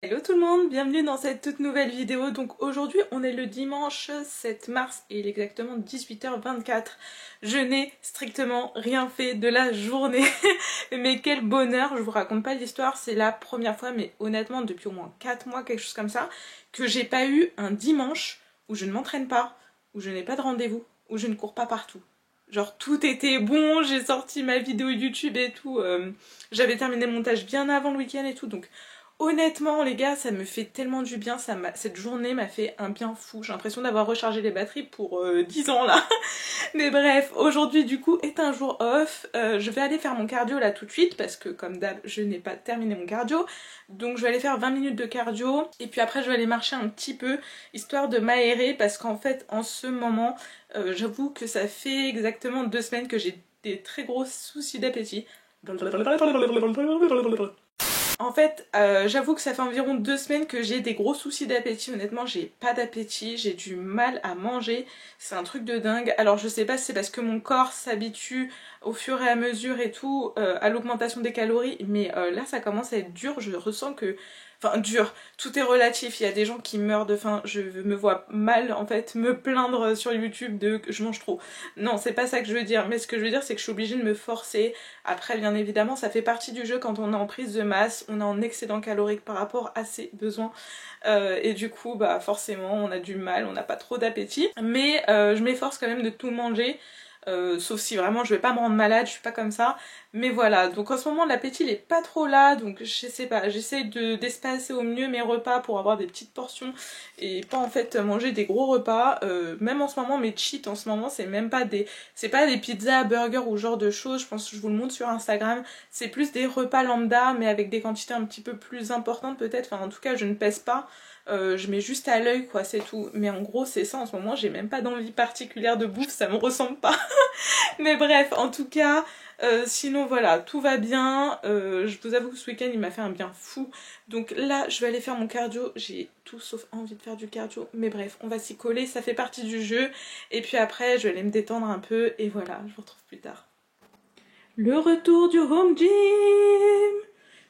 Hello tout le monde, bienvenue dans cette toute nouvelle vidéo. Donc aujourd'hui on est le dimanche 7 mars et il est exactement 18h24. Je n'ai strictement rien fait de la journée. Mais quel bonheur, je vous raconte pas l'histoire, c'est la première fois, mais honnêtement depuis au moins 4 mois, quelque chose comme ça, que j'ai pas eu un dimanche où je ne m'entraîne pas, où je n'ai pas de rendez-vous, où je ne cours pas partout. Genre tout était bon, j'ai sorti ma vidéo YouTube et tout, j'avais terminé le montage bien avant le week-end et tout, donc honnêtement les gars, ça me fait tellement du bien, cette journée m'a fait un bien fou, j'ai l'impression d'avoir rechargé les batteries pour 10 ans là. Mais bref, aujourd'hui du coup est un jour off, je vais aller faire mon cardio là tout de suite parce que comme d'hab je n'ai pas terminé mon cardio, donc je vais aller faire 20 minutes de cardio et puis après je vais aller marcher un petit peu histoire de m'aérer parce qu'en fait en ce moment j'avoue que ça fait exactement 2 semaines que j'ai des très gros soucis d'appétit. En fait, j'avoue que ça fait environ 2 semaines que j'ai des gros soucis d'appétit. Honnêtement, j'ai pas d'appétit, j'ai du mal à manger. C'est un truc de dingue. Alors je sais pas si c'est parce que mon corps s'habitue au fur et à mesure et tout à l'augmentation des calories, mais là ça commence à être dur. Je ressens que... Enfin dur, tout est relatif, il y a des gens qui meurent de faim, je me vois mal en fait me plaindre sur YouTube de que je mange trop. Non, c'est pas ça que je veux dire, mais ce que je veux dire c'est que je suis obligée de me forcer. Après bien évidemment ça fait partie du jeu quand on est en prise de masse, on est en excédent calorique par rapport à ses besoins et du coup bah forcément on a du mal, on n'a pas trop d'appétit. Mais je m'efforce quand même de tout manger. Sauf si vraiment je vais pas me rendre malade, je suis pas comme ça, mais voilà. Donc en ce moment l'appétit il est pas trop là, donc je sais pas, j'essaie d'espacer au mieux mes repas pour avoir des petites portions et pas en fait manger des gros repas. Même en ce moment mes cheats en ce moment c'est même pas des pizzas, burgers ou ce genre de choses, je pense que je vous le montre sur Instagram, c'est plus des repas lambda mais avec des quantités un petit peu plus importantes peut-être, enfin en tout cas je ne pèse pas. Je mets juste à l'œil quoi, c'est tout, mais en gros c'est ça en ce moment, j'ai même pas d'envie particulière de bouffe, ça me ressemble pas. Mais bref, en tout cas sinon voilà, tout va bien. Je vous avoue que ce week-end il m'a fait un bien fou, donc là je vais aller faire mon cardio, j'ai tout sauf envie de faire du cardio, mais bref on va s'y coller, ça fait partie du jeu, et puis après je vais aller me détendre un peu et voilà, je vous retrouve plus tard. Le retour du home gym.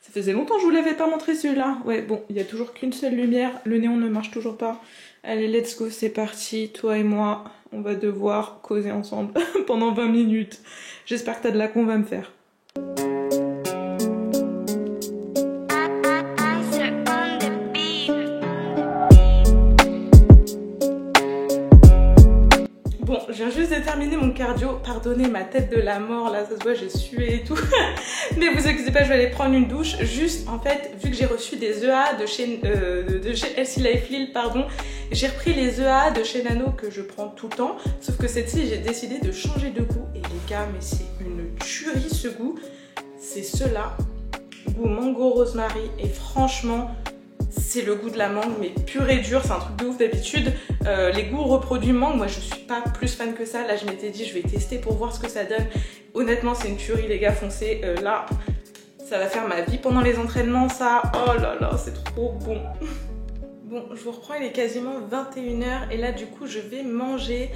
Ça faisait longtemps que je vous l'avais pas montré celui-là. Ouais, bon, il y a toujours qu'une seule lumière. Le néon ne marche toujours pas. Allez, let's go, c'est parti. Toi et moi, on va devoir causer ensemble pendant 20 minutes. J'espère que t'as de la con va me faire. Bon, je viens juste de terminer mon cardio. Pardonnez ma tête de la mort, là, ça se voit, j'ai sué et tout. Mais vous inquiétez pas, je vais aller prendre une douche. Juste, en fait, vu que j'ai reçu des EA de chez Healthy Life Lille, pardon, j'ai repris les EA de chez Nano que je prends tout le temps. Sauf que cette ci j'ai décidé de changer de goût. Et les gars, mais c'est une tuerie ce goût. C'est ceux-là, goût mango rosemary. Et franchement... c'est le goût de la mangue, mais pur et dur, c'est un truc de ouf d'habitude. Les goûts reproduits mangue, moi je suis pas plus fan que ça. Là je m'étais dit je vais tester pour voir ce que ça donne. Honnêtement c'est une tuerie les gars, foncez. Là ça va faire ma vie pendant les entraînements ça. Oh là là c'est trop bon. Bon je vous reprends, il est quasiment 21h et là du coup je vais manger.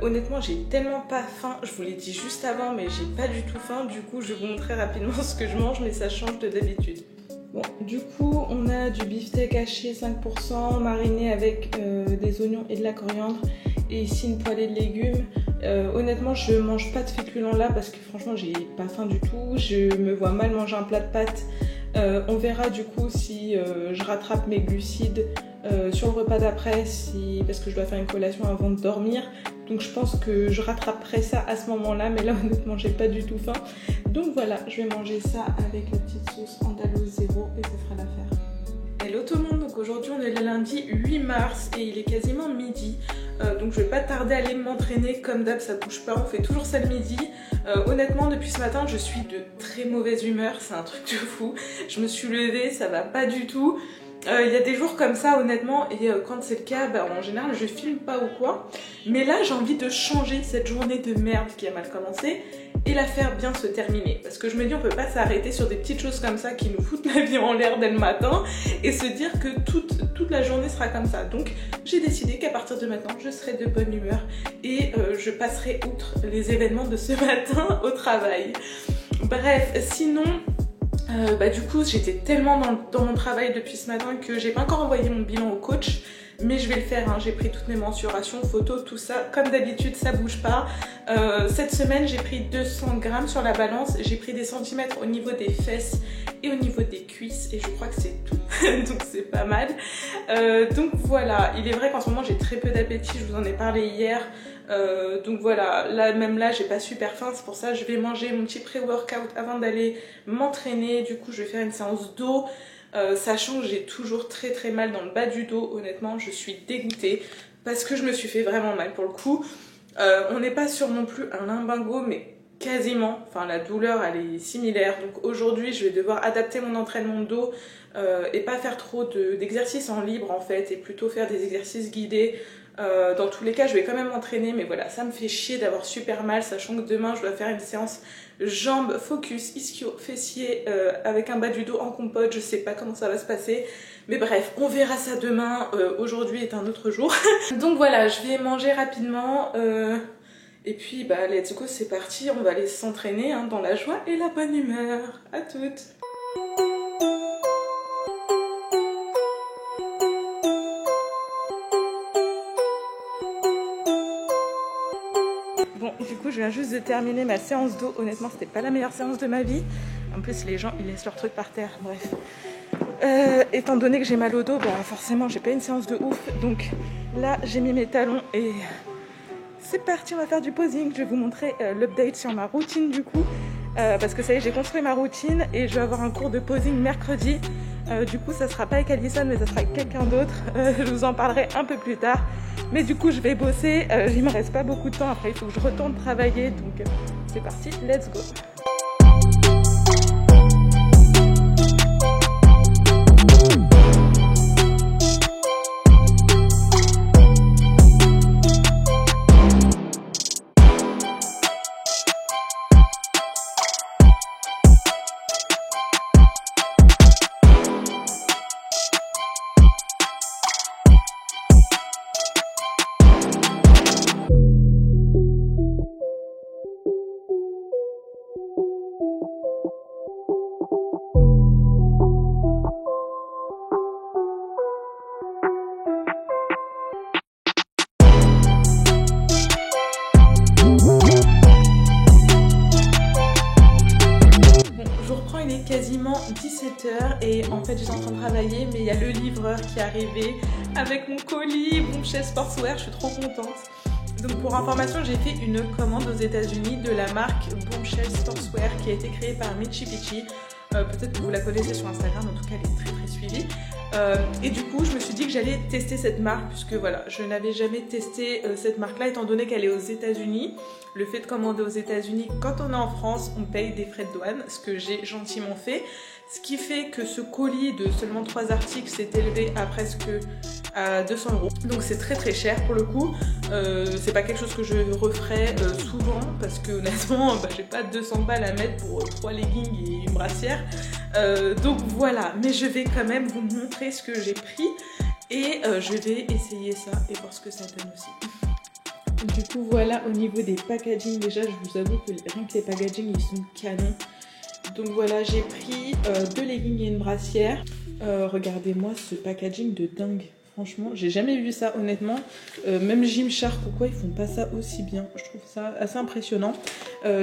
Honnêtement j'ai tellement pas faim, je vous l'ai dit juste avant mais j'ai pas du tout faim. Du coup je vais vous montrer rapidement ce que je mange mais ça change de d'habitude. Bon, du coup, on a du beefsteak haché 5%, mariné avec des oignons et de la coriandre. Et ici, une poêlée de légumes. Honnêtement, je mange pas de féculents là parce que franchement, j'ai pas faim du tout. Je me vois mal manger un plat de pâtes. On verra du coup si je rattrape mes glucides sur le repas d'après, parce que je dois faire une collation avant de dormir. Donc je pense que je rattraperai ça à ce moment-là, mais là honnêtement j'ai pas du tout faim. Donc voilà, je vais manger ça avec la petite sauce andalouse zéro et ça fera l'affaire. Hello tout le monde, donc aujourd'hui on est le lundi 8 mars et il est quasiment midi. Donc je vais pas tarder à aller m'entraîner, comme d'hab ça bouge pas, on fait toujours ça le midi. Honnêtement depuis ce matin je suis de très mauvaise humeur, c'est un truc de fou. Je me suis levée, ça va pas du tout. Il y a des jours comme ça honnêtement et quand c'est le cas, bah, en général je filme pas ou quoi. Mais là j'ai envie de changer cette journée de merde qui a mal commencé et la faire bien se terminer. Parce que je me dis on peut pas s'arrêter sur des petites choses comme ça qui nous foutent la vie en l'air dès le matin et se dire que toute la journée sera comme ça. Donc j'ai décidé qu'à partir de maintenant je serai de bonne humeur et je passerai outre les événements de ce matin au travail. Bref, sinon... du coup j'étais tellement dans mon travail depuis ce matin que j'ai pas encore envoyé mon bilan au coach, mais je vais le faire, hein. J'ai pris toutes mes mensurations, photos, tout ça, comme d'habitude ça bouge pas. Cette semaine j'ai pris 200 grammes sur la balance, j'ai pris des centimètres au niveau des fesses et au niveau des cuisses et je crois que c'est tout, donc c'est pas mal. Donc voilà, il est vrai qu'en ce moment j'ai très peu d'appétit, je vous en ai parlé hier. Donc voilà, là j'ai pas super faim, c'est pour ça que je vais manger mon petit pré-workout avant d'aller m'entraîner. Du coup je vais faire une séance dos, sachant que j'ai toujours très mal dans le bas du dos. Honnêtement je suis dégoûtée parce que je me suis fait vraiment mal pour le coup. On n'est pas sur non plus un limbago mais quasiment, enfin la douleur elle est similaire. Donc aujourd'hui je vais devoir adapter mon entraînement de dos et pas faire trop d'exercices en libre en fait et plutôt faire des exercices guidés. Dans tous les cas je vais quand même m'entraîner, mais voilà, ça me fait chier d'avoir super mal, sachant que demain je dois faire une séance jambes, focus, ischio, fessier avec un bas du dos en compote. Je sais pas comment ça va se passer, mais bref, on verra ça demain. Aujourd'hui est un autre jour. Donc voilà, je vais manger rapidement et puis bah let's go, c'est parti, on va aller s'entraîner hein, dans la joie et la bonne humeur. À toutes. Bon, du coup, je viens juste de terminer ma séance d'eau. Honnêtement, c'était pas la meilleure séance de ma vie. En plus, les gens, ils laissent leurs trucs par terre. Bref. Étant donné que j'ai mal au dos, bah forcément, j'ai pas une séance de ouf. Donc là, j'ai mis mes talons et c'est parti, on va faire du posing. Je vais vous montrer l'update sur ma routine du coup. Parce que ça y est, j'ai construit ma routine et je vais avoir un cours de posing mercredi. Du coup, ça sera pas avec Alison, mais ça sera avec quelqu'un d'autre. Je vous en parlerai un peu plus tard. Mais du coup, je vais bosser. Il me reste pas beaucoup de temps. Après, il faut que je retourne travailler. Donc, c'est parti. Let's go. Quasiment 17h et en fait j'étais en train de travailler, mais il y a le livreur qui est arrivé avec mon colis Bombshell Sportswear, je suis trop contente. Donc pour information, j'ai fait une commande aux États-Unis de la marque Bombshell Sportswear qui a été créée par Mitchy Pitchy. Peut-être que vous la connaissez sur Instagram, en tout cas elle est très suivie. Et du coup je me suis dit que j'allais tester cette marque puisque voilà, je n'avais jamais testé cette marque là étant donné qu'elle est aux États-Unis. Le fait de commander aux États-Unis, quand on est en France, on paye des frais de douane, ce que j'ai gentiment fait. Ce qui fait que ce colis de seulement 3 articles s'est élevé à presque 200 €. Donc c'est très cher pour le coup. C'est pas quelque chose que je referai souvent parce que honnêtement bah, j'ai pas 200 balles à mettre pour 3 leggings et une brassière. Donc voilà, mais je vais quand même vous montrer ce que j'ai pris et je vais essayer ça et voir ce que ça donne aussi. Du coup voilà, au niveau des packaging, déjà je vous avoue que rien que les packaging ils sont canons. Donc voilà, j'ai pris 2 leggings et une brassière. Regardez-moi ce packaging de dingue. Franchement, j'ai jamais vu ça honnêtement. Même Gymshark ou quoi, ils font pas ça aussi bien. Je trouve ça assez impressionnant.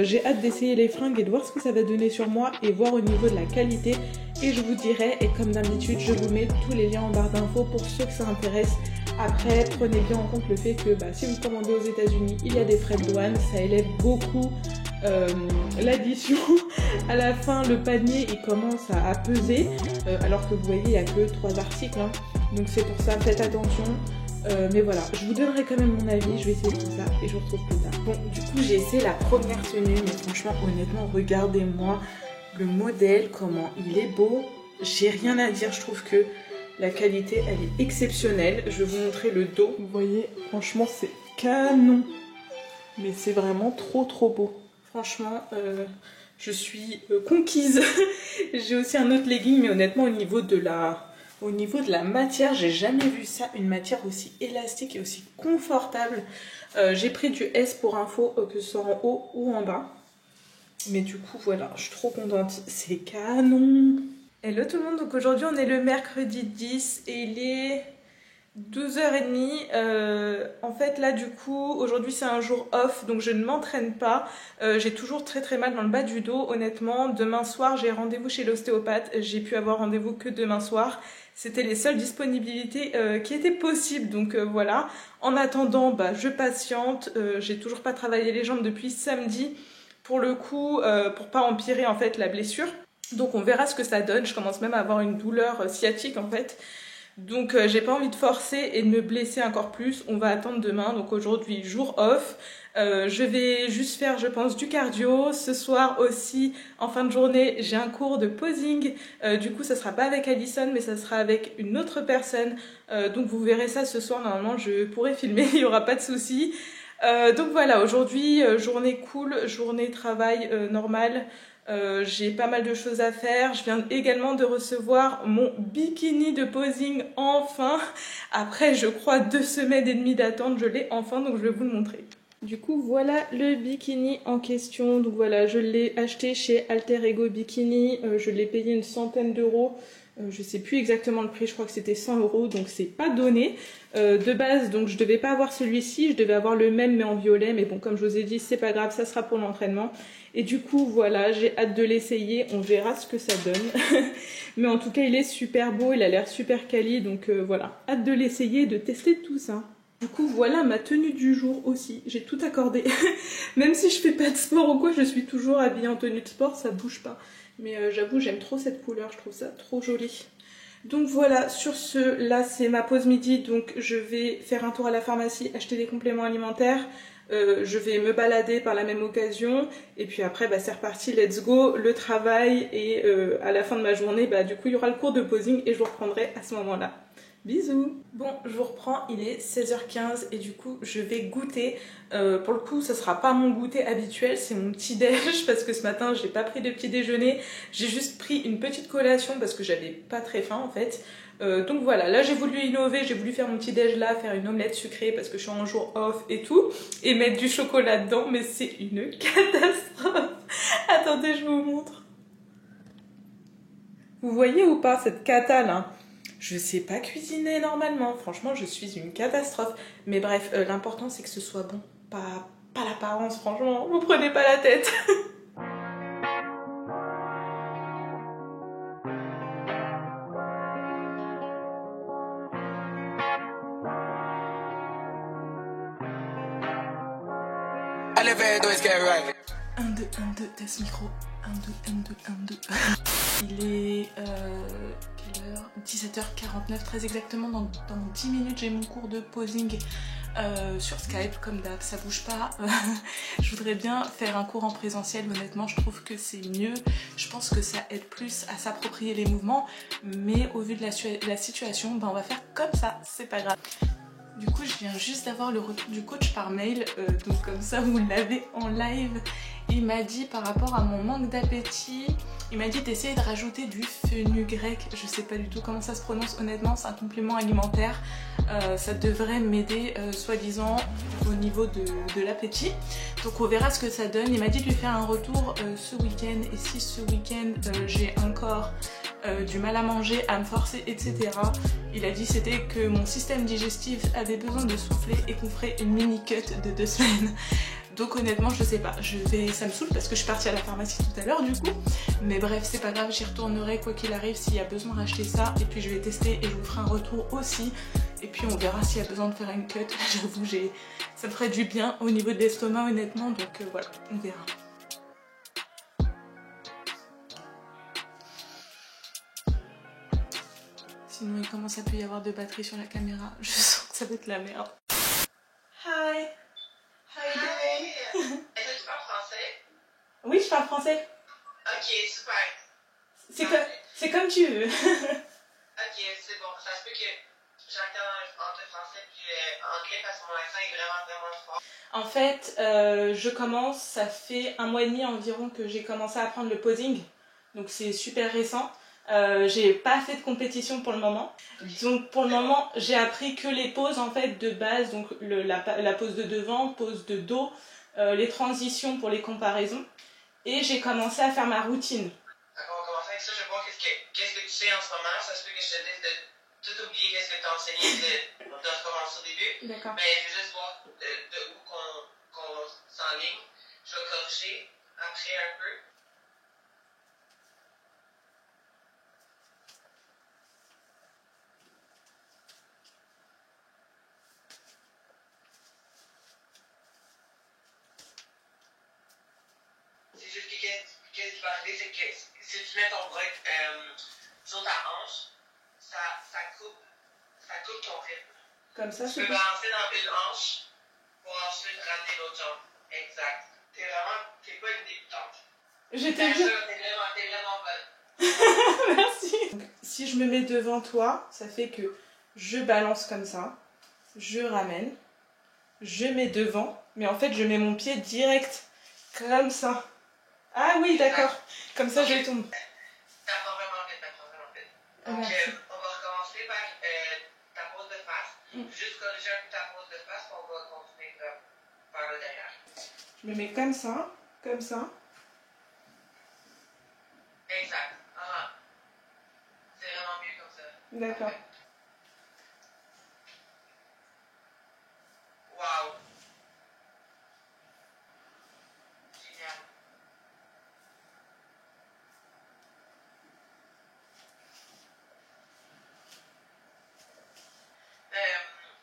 J'ai hâte d'essayer les fringues et de voir ce que ça va donner sur moi et voir au niveau de la qualité. Et je vous dirai, et comme d'habitude, je vous mets tous les liens en barre d'infos pour ceux que ça intéresse. Après, prenez bien en compte le fait que bah, si vous commandez aux États-Unis, il y a des frais de douane, ça élève beaucoup l'addition. À la fin, le panier il commence à peser, alors que vous voyez, il n'y a que 3 articles. Hein. Donc c'est pour ça, faites attention. Mais voilà, je vous donnerai quand même mon avis, je vais essayer tout ça et je vous retrouve plus tard. Bon, du coup j'ai essayé la première tenue, mais franchement, honnêtement, regardez-moi le modèle, comment il est beau. J'ai rien à dire, je trouve que la qualité, elle est exceptionnelle. Je vais vous montrer le dos. Vous voyez, franchement, c'est canon. Mais c'est vraiment trop beau. Franchement, je suis conquise. J'ai aussi un autre legging, mais honnêtement, au niveau de la matière, j'ai jamais vu ça, une matière aussi élastique et aussi confortable. J'ai pris du S pour info, que ce soit en haut ou en bas. Mais du coup, voilà, je suis trop contente. C'est canon. Hello tout le monde, donc aujourd'hui on est le mercredi 10 et il est 12h30. En fait là du coup, aujourd'hui c'est un jour off, donc je ne m'entraîne pas. J'ai toujours très mal dans le bas du dos, honnêtement. Demain soir j'ai rendez-vous chez l'ostéopathe, j'ai pu avoir rendez-vous que demain soir. C'était les seules disponibilités qui étaient possibles, donc voilà. En attendant, bah, je patiente, j'ai toujours pas travaillé les jambes depuis samedi. Pour le coup, pour pas empirer en fait la blessure. Donc on verra ce que ça donne. Je commence même à avoir une douleur sciatique en fait. Donc j'ai pas envie de forcer et de me blesser encore plus. On va attendre demain. Donc aujourd'hui jour off. Je vais juste faire je pense du cardio. Ce soir aussi en fin de journée j'ai un cours de posing. Du coup ça sera pas avec Alison mais ça sera avec une autre personne. Donc vous verrez ça ce soir. Normalement je pourrai filmer. Il y aura pas de souci. Donc voilà, aujourd'hui journée cool, journée travail normale. J'ai pas mal de choses à faire. Je viens également de recevoir mon bikini de posing enfin. Après je crois 2 semaines et demie d'attente, je l'ai enfin, donc je vais vous le montrer. Du coup voilà le bikini en question. Donc voilà, je l'ai acheté chez Alter Ego Bikini. Je l'ai payé une centaine d'euros. Je sais plus exactement le prix, je crois que c'était 100 euros, donc c'est pas donné. De base, donc je devais pas avoir celui-ci, je devais avoir le même mais en violet, mais bon, comme je vous ai dit, c'est pas grave, ça sera pour l'entraînement. Et du coup, voilà, j'ai hâte de l'essayer, on verra ce que ça donne. Mais en tout cas, il est super beau, il a l'air super quali, donc voilà, hâte de l'essayer et de tester tout ça. Du coup, voilà ma tenue du jour aussi, j'ai tout accordé. Même si je fais pas de sport ou quoi, je suis toujours habillée en tenue de sport, ça bouge pas. Mais j'avoue, j'aime trop cette couleur, je trouve ça trop joli. Donc voilà, sur ce, là c'est ma pause midi, donc je vais faire un tour à la pharmacie, acheter des compléments alimentaires. Je vais me balader par la même occasion. Et puis après, bah, c'est reparti, let's go, le travail. Et à la fin de ma journée, bah, du coup, il y aura le cours de posing et je vous reprendrai à ce moment-là. Bisous. Bon, je vous reprends, il est 16h15 et du coup je vais goûter. Pour le coup, ce sera pas mon goûter habituel, c'est mon petit déj parce que ce matin j'ai pas pris de petit déjeuner. J'ai juste pris une petite collation parce que j'avais pas très faim en fait. Donc voilà, là j'ai voulu innover, j'ai voulu faire mon petit déj là, faire une omelette sucrée parce que je suis en jour off et tout, et mettre du chocolat dedans, mais c'est une catastrophe. Attendez, je vous montre. Vous voyez ou pas cette cata là? Je sais pas cuisiner normalement, franchement je suis une catastrophe. Mais bref, l'important c'est que ce soit bon, pas l'apparence, franchement, vous prenez pas la tête. All if I do is get right. 1, 2, 1, 2, test micro. 1, 2, 1, 2, 1, 2. Il est quelle heure? 17h49, très exactement. Dans 10 minutes, j'ai mon cours de posing sur Skype, comme d'hab, ça bouge pas. Je voudrais bien faire un cours en présentiel, honnêtement, je trouve que c'est mieux. Je pense que ça aide plus à s'approprier les mouvements, mais au vu de la situation, ben, on va faire comme ça, c'est pas grave. Du coup, je viens juste d'avoir le retour du coach par mail, donc comme ça vous l'avez en live. Il m'a dit par rapport à mon manque d'appétit, il m'a dit d'essayer de rajouter du fenugrec. Je sais pas du tout comment ça se prononce, honnêtement, c'est un complément alimentaire. Ça devrait m'aider, soi-disant, au niveau de l'appétit. Donc on verra ce que ça donne. Il m'a dit de lui faire un retour ce week-end, et si ce week-end j'ai encore du mal à manger, à me forcer, etc. Il a dit c'était que mon système digestif avait besoin de souffler et qu'on ferait une mini cut de 2 semaines. Donc honnêtement je sais pas, ça me saoule parce que je suis partie à la pharmacie tout à l'heure du coup. Mais bref, c'est pas grave, j'y retournerai quoi qu'il arrive s'il y a besoin d'acheter ça. Et puis je vais tester et je vous ferai un retour aussi. Et puis on verra s'il y a besoin de faire une cut. J'avoue, ça me ferait du bien au niveau de l'estomac honnêtement. Donc voilà, on verra. Sinon il commence à plus y avoir de batterie sur la caméra. Je sens que ça va être la merde. Hi. How you doing? Est-ce que tu parles français? Oui, je parle français. Ok, super. C'est comme tu veux. Ok, c'est bon. Ça se peut que j'attends entre français et anglais parce que mon accent est vraiment fort. En fait, je commence, ça fait 1 mois et demi environ que j'ai commencé à apprendre le posing. Donc c'est super récent. J'ai pas fait de compétition pour le moment. Donc pour le moment, j'ai appris que les poses en fait de base, donc la pose de devant, pose de dos, les transitions pour les comparaisons. Et j'ai commencé à faire ma routine. D'accord, on va commencer avec ça. Je vais voir qu'est-ce que tu sais en ce moment. Ça se peut que je te dise de tout oublier qu'est-ce que tu as enseigné de recommencer au début. D'accord. Mais je vais juste voir de où qu'on s'enligne. Je vais corriger après un peu. C'est juste que qu'est-ce qui va arriver, c'est que si tu mets ton bras sur ta hanche, ça coupe ton rythme. Comme ça, Tu peux balancer dans une hanche pour ensuite ramener l'autre jambe. Exact. T'es pas une débutante. J'étais T'es vraiment bonne. Merci. Donc, si je me mets devant toi, ça fait que je balance comme ça, je ramène, je mets devant, mais en fait je mets mon pied direct comme ça. Ah oui, d'accord. Comme ça, je tombe. T'apprends vraiment vite. Donc, on va recommencer par ta pose de face. Juste corriger un peu ta pose de face, puis on va continuer par le derrière. Je me mets comme ça, comme ça. Exact. C'est vraiment mieux comme ça. D'accord. Wow. Génial.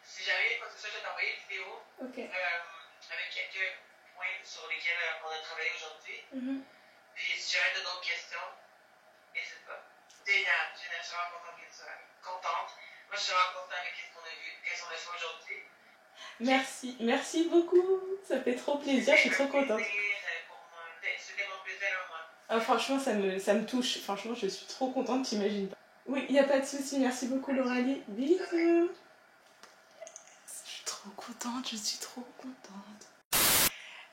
Si jamais quoi que ce soit, je vais t'envoyer une vidéo avec quelques points sur lesquels on a travaillé aujourd'hui. Puis si jamais tu as d'autres questions, n'hésite pas. Génial, je suis vraiment contente que tu sois contente. Moi, je suis vraiment contente avec ce qu'on a vu, qu'est-ce qu'on a fait aujourd'hui. Merci beaucoup. Ça fait trop plaisir, je suis trop contente. C'était mon plaisir à moi. Ah, franchement, ça me touche. Franchement, je suis trop contente, t'imagines pas. Oui, il n'y a pas de souci. Merci beaucoup, Lauralie. Bisous. Je suis trop contente.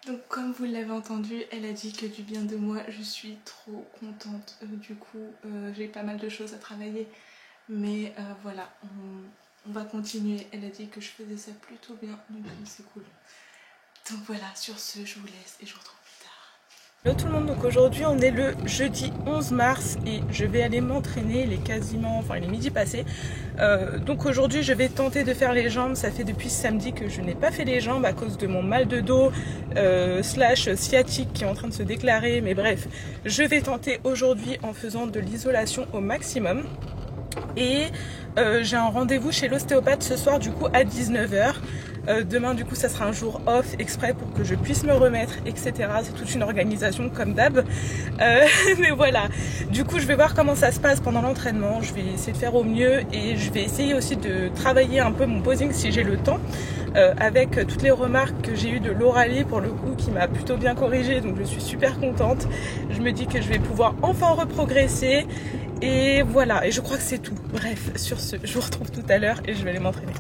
Donc, comme vous l'avez entendu, elle a dit que du bien de moi. Je suis trop contente. Du coup, j'ai pas mal de choses à travailler. Mais voilà, on va continuer. Elle a dit que je faisais ça plutôt bien. Donc, c'est cool. Donc voilà, sur ce, je vous laisse et je vous retrouve plus tard. Hello tout le monde, donc aujourd'hui on est le jeudi 11 mars et je vais aller m'entraîner, il est midi passé. Donc aujourd'hui je vais tenter de faire les jambes, ça fait depuis samedi que je n'ai pas fait les jambes à cause de mon mal de dos slash sciatique qui est en train de se déclarer, mais bref, je vais tenter aujourd'hui en faisant de l'isolation au maximum. Et j'ai un rendez-vous chez l'ostéopathe ce soir du coup à 19 h. Demain du coup ça sera un jour off exprès pour que je puisse me remettre, etc. C'est toute une organisation comme d'hab. Mais voilà, du coup je vais voir comment ça se passe pendant l'entraînement. Je vais essayer de faire au mieux et je vais essayer aussi de travailler un peu mon posing si j'ai le temps. Avec toutes les remarques que j'ai eues de Lauralie pour le coup qui m'a plutôt bien corrigée, donc je suis super contente. Je me dis que je vais pouvoir enfin reprogresser. Et voilà, et je crois que c'est tout. Bref, sur ce, je vous retrouve tout à l'heure et je vais aller m'entraîner.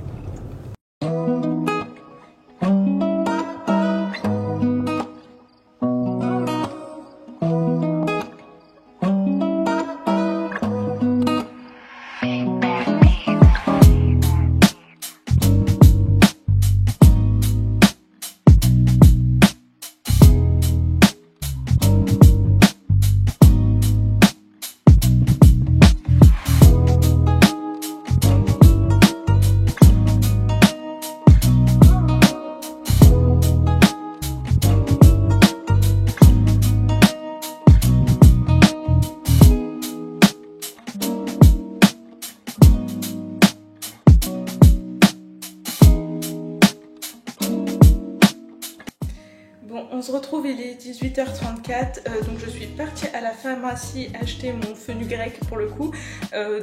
On se retrouve, il est 18h34, donc je suis partie à la pharmacie acheter mon fenugrec pour le coup.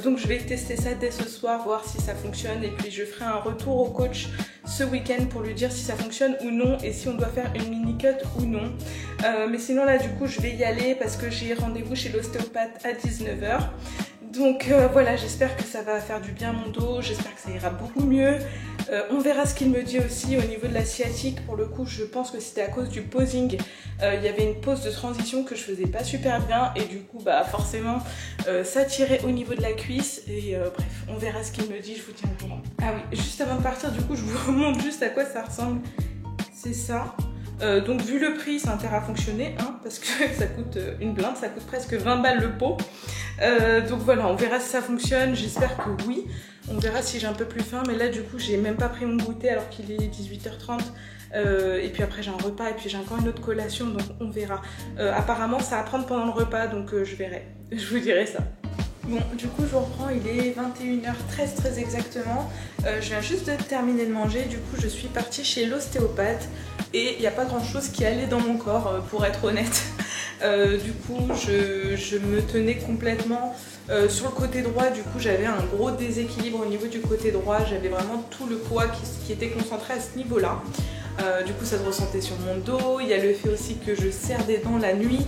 Donc je vais tester ça dès ce soir, voir si ça fonctionne et puis je ferai un retour au coach ce week-end pour lui dire si ça fonctionne ou non et si on doit faire une mini cut ou non. Mais sinon là du coup je vais y aller parce que j'ai rendez-vous chez l'ostéopathe à 19h. Donc voilà, j'espère que ça va faire du bien à mon dos, j'espère que ça ira beaucoup mieux. On verra ce qu'il me dit aussi au niveau de la sciatique. Pour le coup, je pense que c'était à cause du posing. Il y avait une pose de transition que je faisais pas super bien et du coup, bah forcément, ça tirait au niveau de la cuisse. Et bref, on verra ce qu'il me dit, je vous tiens au courant. Ah oui, juste avant de partir, du coup, je vous remontre juste à quoi ça ressemble. C'est ça. Donc vu le prix, ça a intérêt à fonctionner, hein, parce que ça coûte une blinde, ça coûte presque 20 balles le pot. Donc voilà, on verra si ça fonctionne, j'espère que oui. On verra si j'ai un peu plus faim, mais là du coup j'ai même pas pris mon goûter alors qu'il est 18h30. Et puis après j'ai un repas et puis j'ai encore une autre collation, donc on verra. Apparemment ça va prendre pendant le repas, donc je verrai, je vous dirai ça. Bon, du coup je vous reprends, il est 21h13 très exactement. Je viens juste de terminer de manger, du coup je suis partie chez l'ostéopathe et il n'y a pas grand chose qui allait dans mon corps pour être honnête. Du coup je me tenais complètement sur le côté droit, du coup j'avais un gros déséquilibre au niveau du côté droit, j'avais vraiment tout le poids qui était concentré à ce niveau là. Du coup ça se ressentait sur mon dos, il y a le fait aussi que je serre des dents la nuit.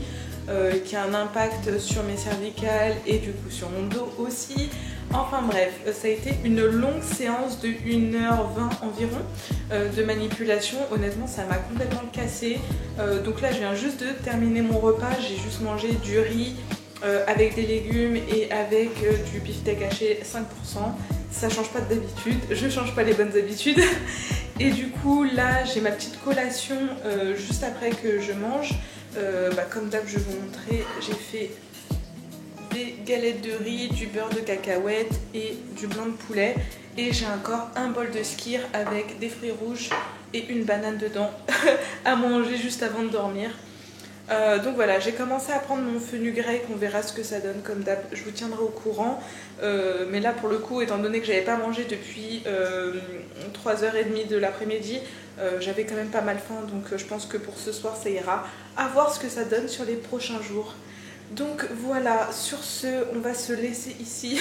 Qui a un impact sur mes cervicales et du coup sur mon dos aussi. Enfin bref, ça a été une longue séance de 1h20 environ de manipulation. Honnêtement ça m'a complètement cassé. Donc là je viens juste de terminer mon repas, j'ai juste mangé du riz avec des légumes et avec du beefsteak haché 5%. Ça change pas d'habitude, je change pas les bonnes habitudes. Et du coup là j'ai ma petite collation juste après que je mange. Comme d'hab je vais vous montrer, j'ai fait des galettes de riz, du beurre de cacahuète et du blanc de poulet et j'ai encore un bol de skyr avec des fruits rouges et une banane dedans à manger juste avant de dormir. Donc voilà, j'ai commencé à prendre mon fenugrec, on verra ce que ça donne comme d'hab, je vous tiendrai au courant. Mais là pour le coup, étant donné que j'avais pas mangé depuis 3h30 de l'après-midi, j'avais quand même pas mal faim, donc je pense que pour ce soir ça ira. À voir ce que ça donne sur les prochains jours. Donc voilà, sur ce, on va se laisser ici.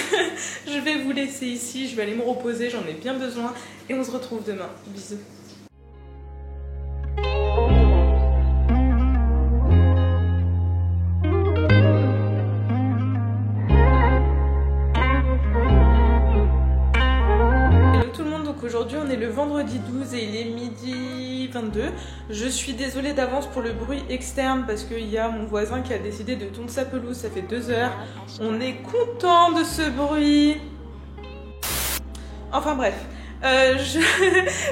Je vais vous laisser ici, je vais aller me reposer, j'en ai bien besoin. Et on se retrouve demain. Bisous. Aujourd'hui on est le vendredi 12 et il est midi 22. Je suis désolée d'avance pour le bruit externe parce qu'il y a mon voisin qui a décidé de tondre sa pelouse, ça fait 2 heures. On est content de ce bruit. Enfin bref.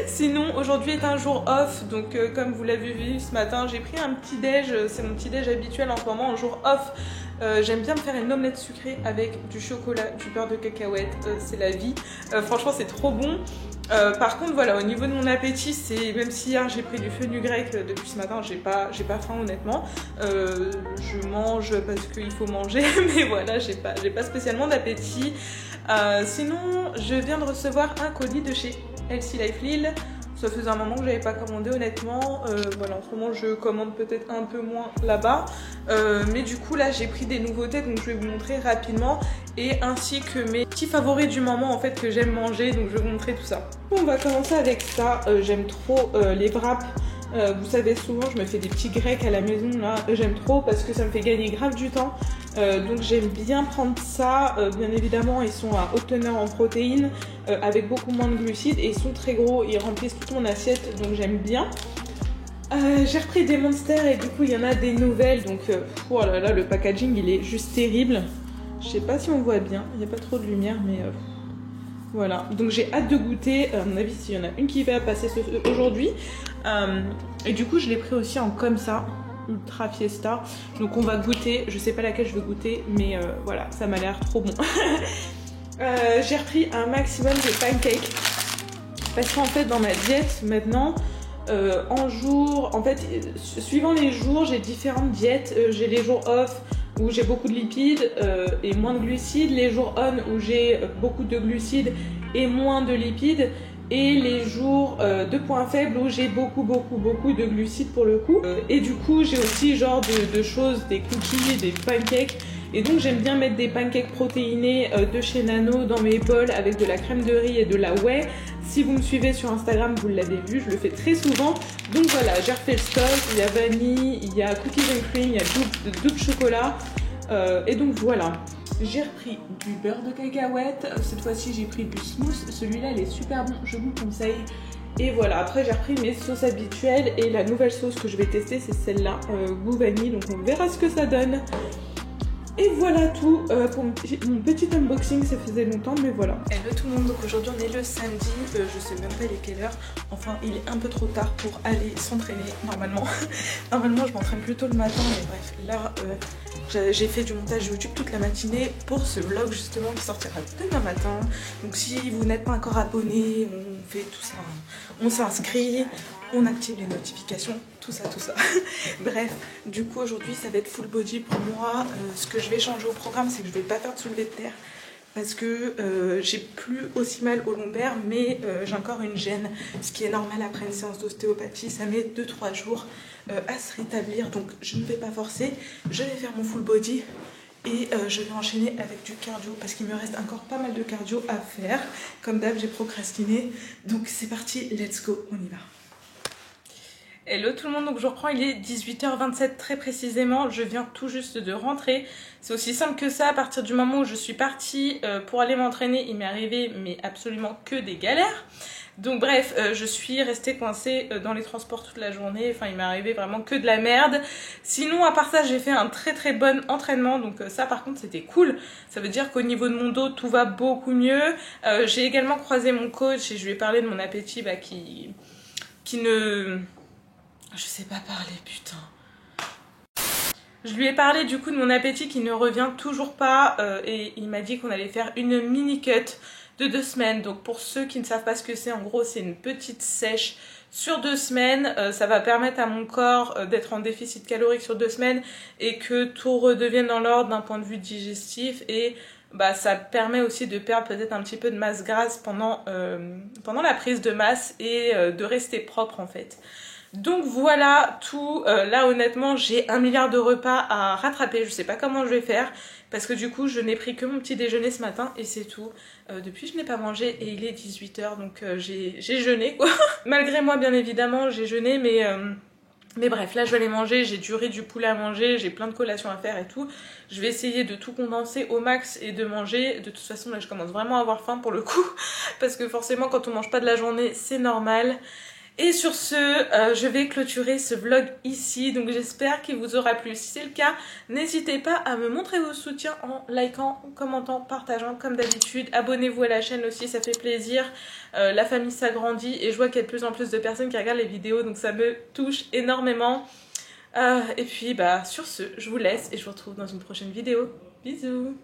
Sinon aujourd'hui est un jour off, donc comme vous l'avez vu ce matin j'ai pris un petit déj, c'est mon petit déj habituel en ce moment, un jour off. J'aime bien me faire une omelette sucrée avec du chocolat, du beurre de cacahuète, c'est la vie. Franchement c'est trop bon. Par contre voilà, au niveau de mon appétit, c'est même si hier j'ai pris du fenugrec depuis ce matin, j'ai pas faim honnêtement. Je mange parce qu'il faut manger, mais voilà, j'ai pas spécialement d'appétit. Sinon, je viens de recevoir un colis de chez Healthy Life Lille. Ça faisait un moment que j'avais pas commandé honnêtement. Voilà, en ce moment je commande peut-être un peu moins là-bas. Mais du coup là j'ai pris des nouveautés, donc je vais vous montrer rapidement. Et ainsi que mes petits favoris du moment en fait que j'aime manger, donc je vais vous montrer tout ça. On va commencer avec ça. J'aime trop les wraps. Vous savez, souvent je me fais des petits grecs à la maison là. J'aime trop parce que ça me fait gagner grave du temps. Donc j'aime bien prendre ça. Bien évidemment ils sont à haute teneur en protéines, avec beaucoup moins de glucides et ils sont très gros, ils remplissent toute mon assiette, donc j'aime bien. J'ai repris des Monsters et du coup il y en a des nouvelles, donc oh là là, le packaging il est juste terrible. Je sais pas si on voit bien, il n'y a pas trop de lumière, mais voilà. Donc j'ai hâte de goûter, à mon avis s'il y en a une qui va passer aujourd'hui. Et du coup je l'ai pris aussi en comme ça, Ultra Fiesta. Donc on va goûter, je sais pas laquelle je veux goûter, mais voilà, ça m'a l'air trop bon. J'ai repris un maximum de pancakes parce qu'en fait dans ma diète maintenant, en fait suivant les jours j'ai différentes diètes. J'ai les jours off où j'ai beaucoup de lipides et moins de glucides, les jours on où j'ai beaucoup de glucides et moins de lipides, et les jours de points faibles où j'ai beaucoup de glucides pour le coup. Et du coup j'ai aussi genre de choses, des cookies, des pancakes. Et donc j'aime bien mettre des pancakes protéinés de chez Nano dans mes bols avec de la crème de riz et de la whey. Si vous me suivez sur Instagram, vous l'avez vu, je le fais très souvent. Donc voilà, j'ai refait le stock, il y a vanille, il y a cookies and cream, il y a double chocolat. Et donc voilà. J'ai repris du beurre de cacahuète, cette fois-ci j'ai pris du smooth, celui-là il est super bon, je vous le conseille. Et voilà, après j'ai repris mes sauces habituelles et la nouvelle sauce que je vais tester c'est celle-là, goût vanille, donc on verra ce que ça donne. Et voilà tout pour mon petit unboxing, ça faisait longtemps mais voilà. Hello tout le monde, donc aujourd'hui on est le samedi, je sais même pas il est quelle heure, enfin il est un peu trop tard pour aller s'entraîner normalement. Normalement je m'entraîne plus tôt le matin mais bref, là j'ai fait du montage YouTube toute la matinée pour ce vlog justement qui sortira demain matin. Donc si vous n'êtes pas encore abonné, on fait tout ça, on s'inscrit, on active les notifications, tout ça. Bref, du coup aujourd'hui ça va être full body pour moi. Ce que je vais changer au programme, c'est que je vais pas faire de soulevé de terre parce que j'ai plus aussi mal au lombaire, mais j'ai encore une gêne, ce qui est normal après une séance d'ostéopathie, ça met 2-3 jours à se rétablir, donc je ne vais pas forcer, je vais faire mon full body et je vais enchaîner avec du cardio parce qu'il me reste encore pas mal de cardio à faire. Comme d'hab, j'ai procrastiné, donc c'est parti, let's go, on y va. Hello tout le monde, donc je reprends, il est 18h27 très précisément, je viens tout juste de rentrer. C'est aussi simple que ça, à partir du moment où je suis partie pour aller m'entraîner, il m'est arrivé mais absolument que des galères. Donc bref, je suis restée coincée dans les transports toute la journée, enfin il m'est arrivé vraiment que de la merde. Sinon à part ça j'ai fait un très bon entraînement, donc ça par contre c'était cool. Ça veut dire qu'au niveau de mon dos tout va beaucoup mieux. J'ai également croisé mon coach et je lui ai parlé de mon appétit qui ne... Je sais pas parler, putain. Je lui ai parlé du coup de mon appétit qui ne revient toujours pas et il m'a dit qu'on allait faire une mini cut de 2 semaines. Donc pour ceux qui ne savent pas ce que c'est, en gros c'est une petite sèche sur 2 semaines. Ça va permettre à mon corps d'être en déficit calorique sur 2 semaines et que tout redevienne dans l'ordre d'un point de vue digestif et ça permet aussi de perdre peut-être un petit peu de masse grasse pendant la prise de masse et de rester propre en fait. Donc voilà tout, là honnêtement j'ai 1 milliard de repas à rattraper, je sais pas comment je vais faire parce que du coup je n'ai pris que mon petit déjeuner ce matin et c'est tout. Depuis je n'ai pas mangé et il est 18h donc j'ai jeûné quoi. Malgré moi bien évidemment j'ai jeûné mais bref là je vais aller manger, j'ai du riz, du poulet à manger, j'ai plein de collations à faire et tout. Je vais essayer de tout condenser au max et de manger, de toute façon là je commence vraiment à avoir faim pour le coup parce que forcément quand on mange pas de la journée c'est normal. Et sur ce, je vais clôturer ce vlog ici, donc j'espère qu'il vous aura plu. Si c'est le cas, n'hésitez pas à me montrer vos soutiens en likant, commentant, partageant comme d'habitude. Abonnez-vous à la chaîne aussi, ça fait plaisir. La famille s'agrandit et je vois qu'il y a de plus en plus de personnes qui regardent les vidéos, donc ça me touche énormément. Et puis sur ce, je vous laisse et je vous retrouve dans une prochaine vidéo. Bisous.